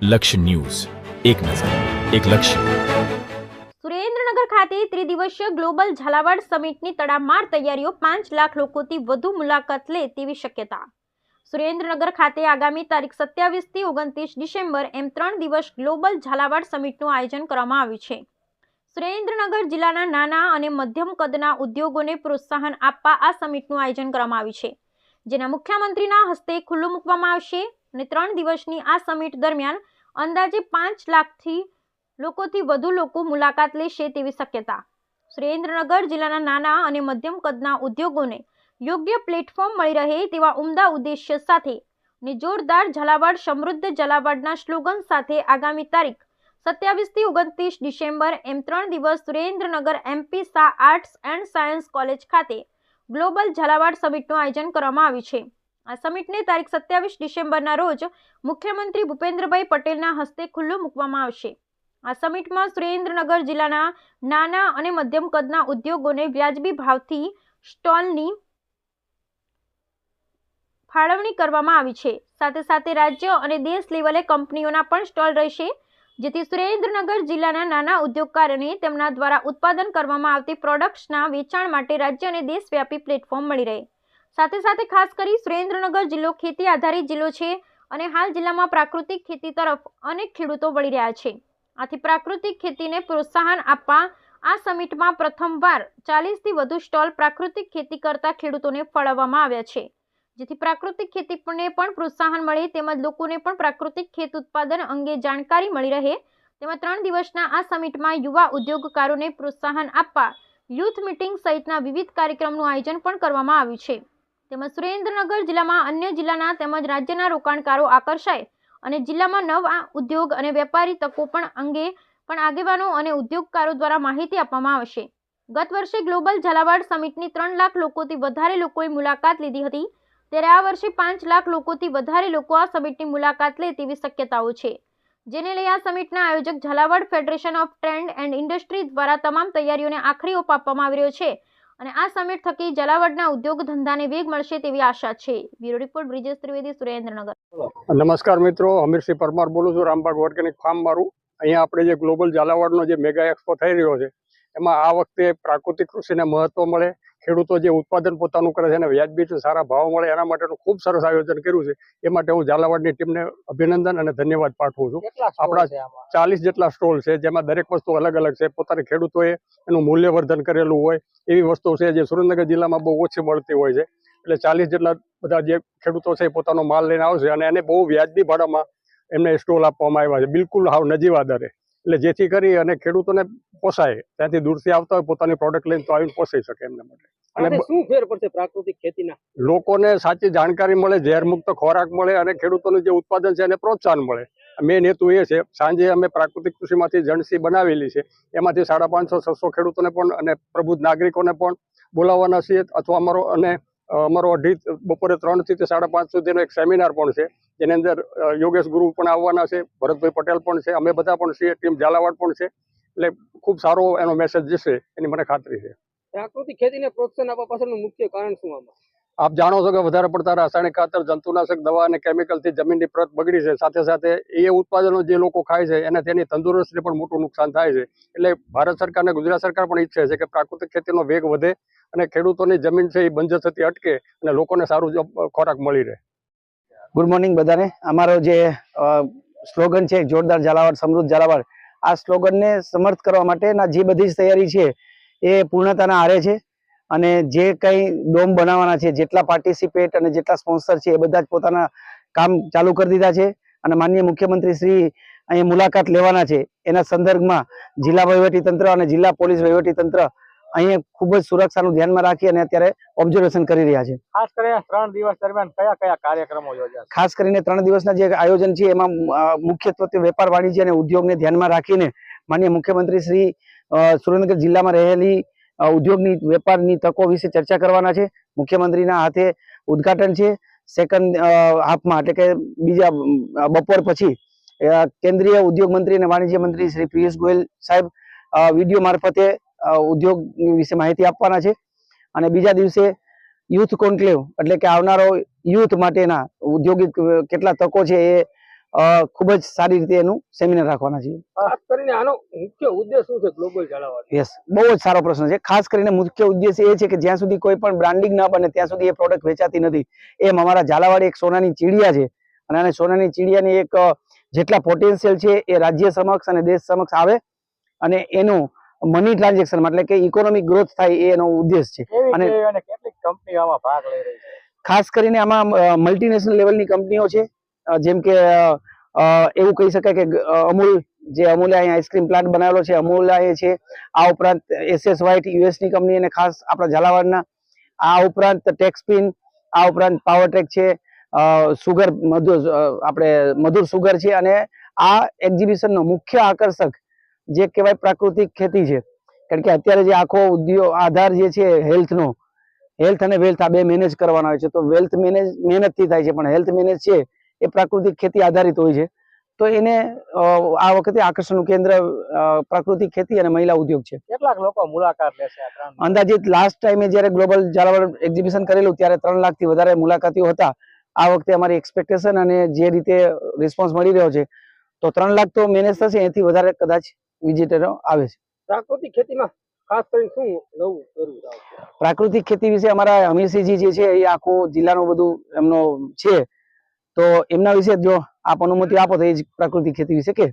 લક્ષ્ય ન્યૂઝ, એક નજર, એક લક્ષ્ય. સુરેન્દ્રનગર ખાતે ત્રિદિવસીય ગ્લોબલ ઝાલાવાડ સમિટની તડામાર તૈયારીઓ 5 લાખ લોકોથી વધુ મુલાકાત લે તેવી શક્યતા. સુરેન્દ્રનગર ખાતે આગામી તારીખ 27 થી 29 ડિસેમ્બર એમ 3 દિવસ ગ્લોબલ ઝાલાવાડ સમિટનું આયોજન કરવામાં આવ્યું છે. સુરેન્દ્રનગર જિલ્લાના નાના અને મધ્યમ કદના ઉદ્યોગોને પ્રોત્સાહન આપવા આ સમિટનું આયોજન કરવામાં આવ્યું છે, જેના મુખ્યમંત્રીના હસ્તે ખુલ્લું મૂકવામાં આવશે અને 3 દિવસની આ સમિટ દરમિયાન અંદાજે 5 લાખથી લોકોથી વધુ લોકો મુલાકાત લેશે તેવી શક્યતા. સુરેન્દ્રનગર જિલ્લાના નાના અને મધ્યમ કદના ઉદ્યોગોને યોગ્ય પ્લેટફોર્મ મળી રહે તેવા ઉમદા ઉદ્દેશ્ય સાથે અને જોરદાર ઝાલાવાડ સમૃદ્ધ ઝાલાવાડના સ્લોગન સાથે આગામી તારીખ 27 થી 29 ડિસેમ્બર એમ 3 દિવસ Surendranagar MP Shah arts and science college ખાતે ગ્લોબલ ઝાલાવાડ સમિટનું આયોજન કરવામાં આવ્યું છે. આ સમિટને તારીખ 27 ડિસેમ્બરના રોજ મુખ્યમંત્રી ભૂપેન્દ્રભાઈ પટેલના હસ્તે ખુલ્લું મૂકવામાં આવશે. આ સમિટમાં સુરેન્દ્રનગર જિલ્લાના નાના અને મધ્યમ કદના ઉદ્યોગોને વ્યાજબી ભાવથી સ્ટોલની ફાળવણી કરવામાં આવી છે. સાથે સાથે રાજ્ય અને દેશ લેવલે કંપનીઓના પણ સ્ટોલ રહેશે, જેથી સુરેન્દ્રનગર જિલ્લાના નાના ઉદ્યોગકારોને તેમના દ્વારા ઉત્પાદન કરવામાં આવતી પ્રોડક્ટ્સના વેચાણ માટે રાજ્ય અને દેશવ્યાપી પ્લેટફોર્મ મળી રહે. સાથે સાથે ખાસ કરી સુરેન્દ્રનગર જિલ્લો ખેતી આધારિત જિલ્લો છે અને હાલ જિલ્લામાં પ્રાકૃતિક ખેતી તરફ અનેક ખેડૂતો વળી રહ્યા છે. આથી પ્રાકૃતિક ખેતીને પ્રોત્સાહન આપવા આ સમિટમાં પ્રથમવાર 40 થી વધુ સ્ટોલ પ્રાકૃતિક ખેતી કરતા ખેડૂતોને ફાળવવામાં આવ્યા છે, જેથી પ્રાકૃતિક ખેતીને પણ પ્રોત્સાહન મળે તેમજ લોકોને પણ પ્રાકૃતિક ખેત ઉત્પાદન અંગે જાણકારી મળી રહે. તેમાં 3 દિવસના આ સમિટમાં યુવા ઉદ્યોગકારોને પ્રોત્સાહન આપવા યુથ મીટિંગ સહિતના વિવિધ કાર્યક્રમનું આયોજન પણ કરવામાં આવ્યું છે. તેમજ સુરેન્દ્રનગર જિલ્લામાં અન્ય જિલ્લાના તેમજ રાજ્યના રોકાણકારો આકર્ષાય અને જિલ્લામાં નવા ઉદ્યોગ અને વેપારી તકો પણ અંગે પણ આગેવાનો અને ઉદ્યોગકારો દ્વારા માહિતી આપવામાં આવશે. ગત વર્ષે ગ્લોબલ ઝાલાવાડ સમિટની 3 લાખ લોકોથી વધારે લોકોએ મુલાકાત લીધી હતી, ત્યારે આ વર્ષે 5 લાખ લોકોથી વધારે લોકો આ સમિટની મુલાકાત લે તેવી શક્યતાઓ છે, જેને લઈ આ સમિટના આયોજક Jhalawad federation of trade and industry દ્વારા તમામ તૈયારીઓને આખરી ઓપ આપવામાં આવી રહ્યો છે અને આ સમિટ થકી ઝાલાવાડના ઉદ્યોગ ધંધાને વેગ મળશે તેવી આશા છે. Bureau report Brijesh Trivedi, Surendranagar. નમસ્કાર મિત્રો, અમીરસિંહ પરમાર બોલું છું, રામબાગ ઓર્ગેનિક ફાર્મ મારું. અહીંયા આપણે જે ગ્લોબલ ઝાલાવાડનો જે મેગા એક્સપો થઈ રહ્યો છે, એમાં આ વખતે પ્રાકૃતિક કૃષિને મહત્વ મળે, ખેડૂતો જે ઉત્પાદન પોતાનું કરે છે એને વ્યાજબી સારા ભાવ મળે, એના માટેનું ખૂબ સરસ આયોજન કર્યું છે. એ માટે હું ઝાલાવાડની ટીમને અભિનંદન અને ધન્યવાદ પાઠવું છું. આપણા 40 જેટલા સ્ટોલ છે, જેમાં દરેક વસ્તુ અલગ અલગ છે. પોતાની ખેડૂતોએ એનું મૂલ્યવર્ધન કરેલું હોય એવી વસ્તુ છે જે સુરેન્દ્રનગર જિલ્લામાં બહુ ઓછી મળતી હોય છે. એટલે 40 જેટલા બધા જે ખેડૂતો છે એ પોતાનો માલ લઈને આવશે અને એને બહુ વ્યાજબી ભાડામાં એમને સ્ટોલ આપવામાં આવ્યા છે, બિલકુલ હાવ નજીવા દરે. એટલે જેથી કરી અને ખેડૂતોને પોસાય, ત્યાંથી દૂરથી આવતા હોય પોતાની પ્રોડક્ટ લઈને તો આવીને પોસાઈ શકે એમના માટે. અને શું ફેર પડશે પ્રાકૃતિક ખેતીના? લોકોને સાચી જાણકારી મળે, ઝેરમુક્ત ખોરાક મળે અને ખેડૂતોનું જે ઉત્પાદન છે એને પ્રોત્સાહન મળે. મેન હેતુ એ છે. સાંજે અમે પ્રાકૃતિક કૃષિમાંથી જણસી બનાવેલી છે, એમાંથી 550-600 ખેડૂતોને પણ અને પ્રબુદ્ધ નાગરિકોને પણ બોલાવવાના છીએ. અથવા અમારો બપોરે 3 થી 5:30 સુધીનો એક સેમિનાર પણ છે, જેની અંદર યોગેશ ગુરુ પણ આવવાના છે, ભરતભાઈ પટેલ પણ છે, અમે બધા પણ છીએ, ટીમ ઝાલાવાડ પણ છે. એટલે ખૂબ સારો એનો મેસેજ જશે એની મને ખાતરી છે. પ્રાકૃતિક ખેતીને પ્રોત્સાહન આપવા પાછળનું મુખ્ય કારણ શું આમાં? આપ જાણો છો કે વધારે પડતા રાસાયણિક ખાતર, જંતુનાશક દવા અને કેમિકલથી જમીનની પ્રત બગડી છે. સાથે સાથે એ ઉત્પાદનો જે લોકો ખાય છે એને તેની તંદુરસ્તીને પણ મોટું નુકસાન થાય છે. એટલે ભારત સરકાર અને ગુજરાત સરકાર પણ ઈચ્છે છે કે પ્રાકૃતિક ખેતીનો વેગ વધે અને ખેડૂતોની જમીન છે એ બંજર થતી અટકે અને લોકોને સારું ખોરાક મળી રહે. ગુડ મોર્નિંગ બધાને. અમારો જે સ્લોગન છે જોરદાર ઝાલાવાડ સમૃદ્ધ ઝાલાવાડ, આ સ્લોગનને સમર્થ કરવા માટેના જે બધી જ તૈયારી છે એ પૂર્ણતાના આરે છે. અને જે કંઈ ડોમ બનાવવાના છે, જેટલા પાર્ટિસિપેટ અને જેટલા સ્પોન્સર છે એ બધા જ પોતાના કામ ચાલુ કરી દીધા છે. અને માનનીય મુખ્યમંત્રી શ્રી અહીંયા મુલાકાત લેવાના છે. એના સંદર્ભમાં જિલ્લા વહીવટીતંત્ર અને જિલ્લા પોલીસ વહીવટીતંત્ર અહીંયા ખૂબ જ સુરક્ષાનું ધ્યાનમાં રાખી અને અત્યારે ઓબ્ઝર્વેશન કરી રહ્યા છે. ખાસ કરીને 3 દિવસ દરમિયાન કયા કયા કાર્યક્રમો યોજાશે? ખાસ કરીને 3 દિવસના જે આયોજન છે એમાં મુખ્યત્વે વેપાર, વાણિજ્ય અને ઉદ્યોગને ધ્યાનમાં રાખીને માનનીય મુખ્યમંત્રી શ્રી સુરેન્દ્રનગર જિલ્લામાં રહેલી ઉદ્યોગની વેપારની તકો વિશે ચર્ચા કરવાના છે. મુખ્યમંત્રીના હાથે ઉદ્ઘાટન છે. સેકન્ડ હાફમાં એટલે કે બીજા બપોર પછી કેન્દ્રીય ઉદ્યોગ મંત્રી અને વાણિજ્ય મંત્રી શ્રી પિયુષ ગોયલ સાહેબ વિડીયો મારફતે ઉદ્યોગ વિશે માહિતી આપવાના છે. અને બીજા દિવસે યુથ કોન્ક્લેવ એટલે કે આવનારો યુથ માટેના ઉદ્યોગિક કેટલા તકો છે એ ખૂબ જ સારી રીતે એનું સેમિનાર રાખવાના છીએ. ખાસ કરીને આનો મુખ્ય ઉદ્દેશ શું છે ગ્લોબલ ઝાલાવાડ? યસ, બહુ જ સારો પ્રશ્ન છે. ખાસ કરીને મુખ્ય ઉદ્દેશ એ છે કે જ્યાં સુધી કોઈ પણ બ્રાન્ડિંગ ના બને ત્યાં સુધી એ પ્રોડક્ટ વેચાતી નથી. એમ અમારા ઝાલાવાડ એક સોનાની ચીડિયા છે અને આને સોનાની ચીડિયાની એક જેટલા પોટેન્શિયલ છે એ રાજ્ય સમક્ષ અને દેશ સમક્ષ આવે અને એનું મની ટ્રાન્ઝેક્શન એટલે કે ઇકોનોમિક ગ્રોથ થાય એ એનો ઉદ્દેશ છે. અને કેટલીક કંપનીઓ આમાં ભાગ લઈ રહી છે? ખાસ કરીને આમાં મલ્ટીનેશનલ લેવલની કંપનીઓ છે, જેમ કે એવું કહી શકાય કે અમૂલ, જે અમૂલે અહીં આઈસ્ક્રીમ પ્લાન્ટ બનાવેલો છે, અમૂલ એ છે. આ ઉપરાંત SS White યુએસની કંપની અને ખાસ આપણા ઝાલાવાડના, આ ઉપરાંત ટેક્સપિન, આ ઉપરાંત પાવરટેક છે, સુગર આપણે મધુર સુગર છે. અને આ એક્ઝિબિશનનો મુખ્ય આકર્ષક જે કહેવાય પ્રાકૃતિક ખેતી છે, કારણ કે અત્યારે જે આખો ઉદ્યોગ આધાર જે છે હેલ્થનો, હેલ્થ અને વેલ્થ આ બે મેનેજ કરવાના હોય છે. તો વેલ્થ મેનેજ મહેનતથી થાય છે, પણ હેલ્થ મેનેજ છે એ પ્રાકૃતિક ખેતી આધારિત હોય છે. તો એને આ વખતે આકર્ષણનું કેન્દ્ર પ્રાકૃતિક ખેતી અને મહિલા ઉદ્યોગ છે. કેટલાક લોકો મુલાકાત લેશે આ ત્રણ? અંદાજિત લાસ્ટ ટાઈમે જ્યારે ગ્લોબલ ઝાલાવાડ એક્ઝિબિશન કરેલું ત્યારે 3 લાખથી વધારે મુલાકાતીઓ હતા. આ વખતે અમારી એક્સપેક્ટેશન અને જે રીતે રિસ્પોન્સ મળી રહ્યો છે તો 3 લાખ તો મેનેજ થશે, એનાથી વધારે કદાચ વિઝિટરો આવે છે. પ્રાકૃતિક ખેતીમાં ખાસ કરીને શું નવું કરવું છે? પ્રાકૃતિક ખેતી વિશે અમારા હમીરસિંહજી જે છે એ આખું જિલ્લાનું બધું એમનો છે, તો એમના વિશે જો આપ અનુમતિ આપો તો એ જ પ્રાકૃતિક ખેતી વિશે કે